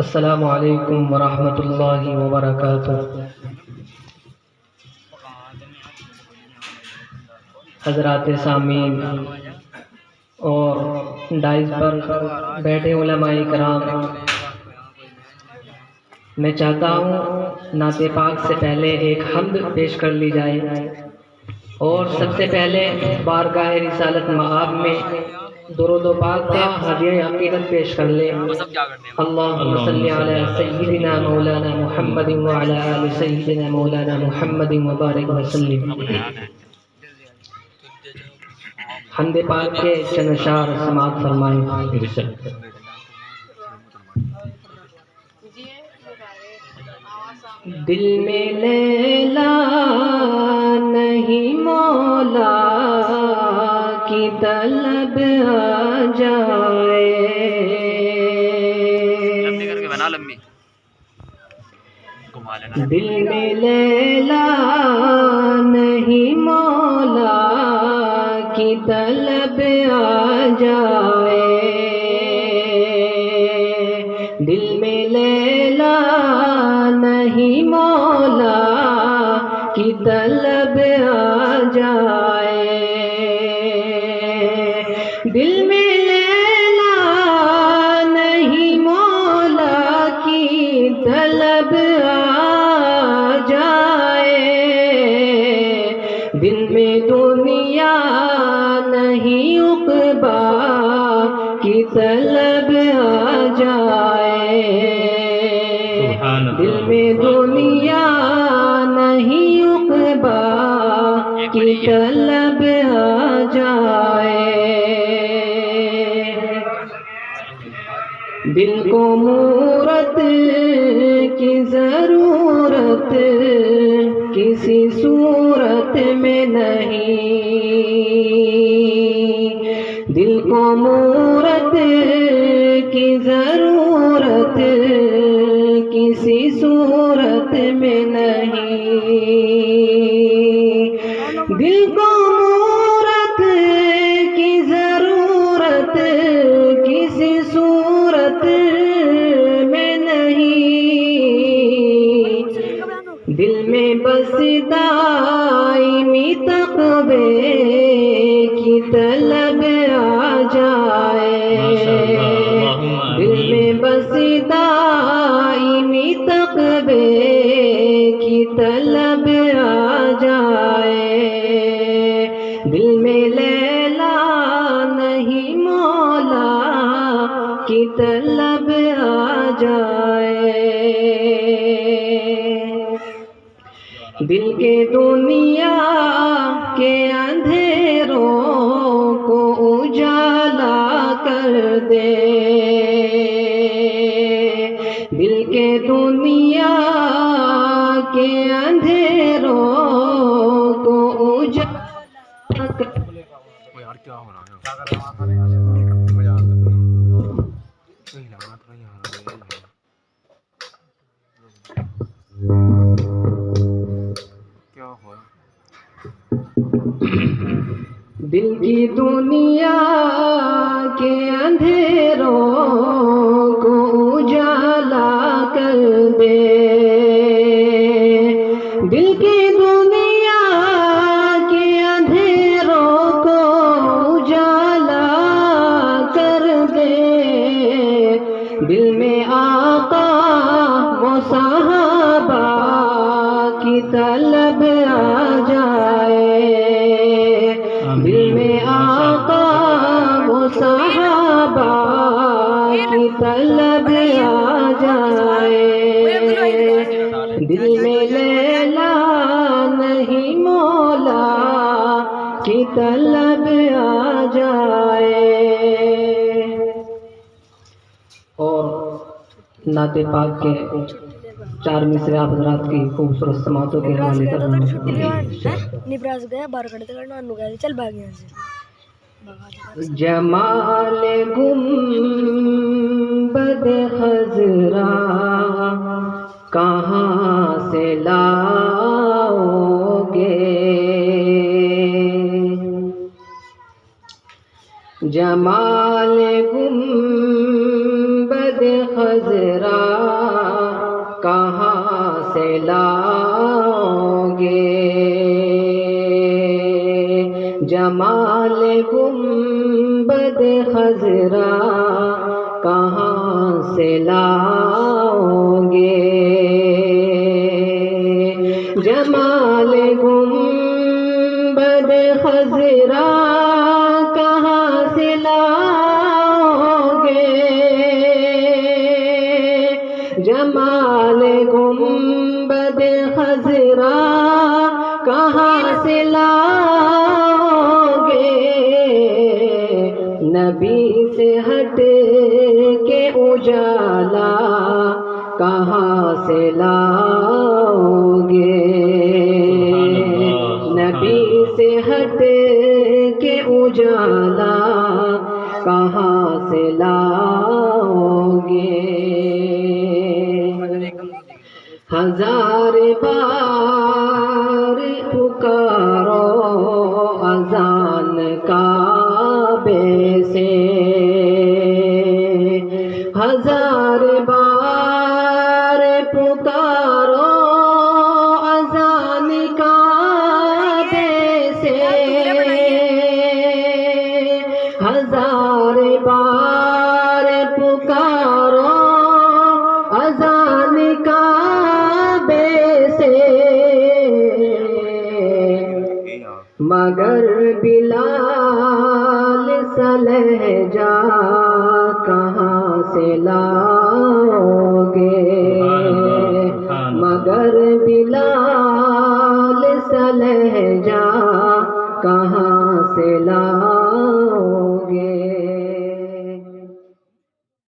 السلام علیکم ورحمۃ اللہ وبرکاتہ۔ حضرات سامعین اور ڈائز پر بیٹھے علماء کرام، میں چاہتا ہوں نعت پاک سے پہلے ایک حمد پیش کر لی جائے، اور سب سے پہلے بارگاہ رسالت مآب میں درود و پاک کا ہدیہ عقیدت پیش کر لیں۔ اللہم صلی علی سیدنا مولانا محمد وعلی آل سیدنا مولانا محمد وبارک وسلم۔ حمد پاک کے چند اشعار سماعت فرمائیں۔ دل میں لیلا نہیں مولا کی طلب آ جائے، دل میں لیلا نہیں مولا کی طلب آ جائے، دل میں لیلا نہیں مولا کی طلب آ جائے، دل میں لیلا نہیں مولا کی طلب آ جائے، دل میں دنیا نہیں عقبا کی طلب آ جائے، دل میں دنیا نہیں عقبا کی طلب آ جائے، دل کو مورت کی ضرورت کسی صورت میں نہیں، دل کو مورت کی ضرورت کسی صورت میں نہیں، دل کو مورت کی ضرورت کسی صورت میں نہیں، دل میں بس دائمی تقوی کی طلب آ جائے، دل میں بس دائمی تقوی کی طلب آ جائے، دل میں لیلا نہیں مولا کی طلب آ جائے، دل کے دنیا کے اندھیروں کو اجالا کر دے، دل کے دنیا کے اندھیروں کو اجالا کر دے، دل کی دنیا کے اندھیروں کو اجالا کر دے، دل کی دنیا کے اندھیروں کو اجالا کر دے، دل میں آقا و صحابہ کی طلب آ جائے، دل میں آقا و صحابہ کی طلب آ جائے، دل میں لیلا نہیں مولا کی طلب آ جائے۔ اور نعت پاک کے چار مصرے آپ حضرات کی خوبصورت سماعتوں کے حوالے کرنا نبراز گیا بار کڑتے کرنا انو گیا چل بھاگ یہاں سے۔ جمال گنبد خضرا کہاں سے لاؤ گے، جمال گنبد گنبد خضرا کہاں سے لاؤ گے، جمال گنبد خضرا کہاں سے لاؤ گے، جمال گنبد خضرا کہاں سے لاؤ گے، جمال گنبد خضرا کہاں سے لاؤ گے، نبی سے ہٹ کے اجالا کہاں سے لاؤ گے، نبی سے ہٹ کے اجالا کہاں سے لاؤ گے، ہزار بار پکارو اذان کعبے سے، ہزار بار پکارو اذان کعبے سے، ہزار بار پکارو اذان کعبے سے، مگر بلال سا لہجہ کہاں سے لاؤ گے، مگر بلال سا لہجہ کہاں سے لاؤ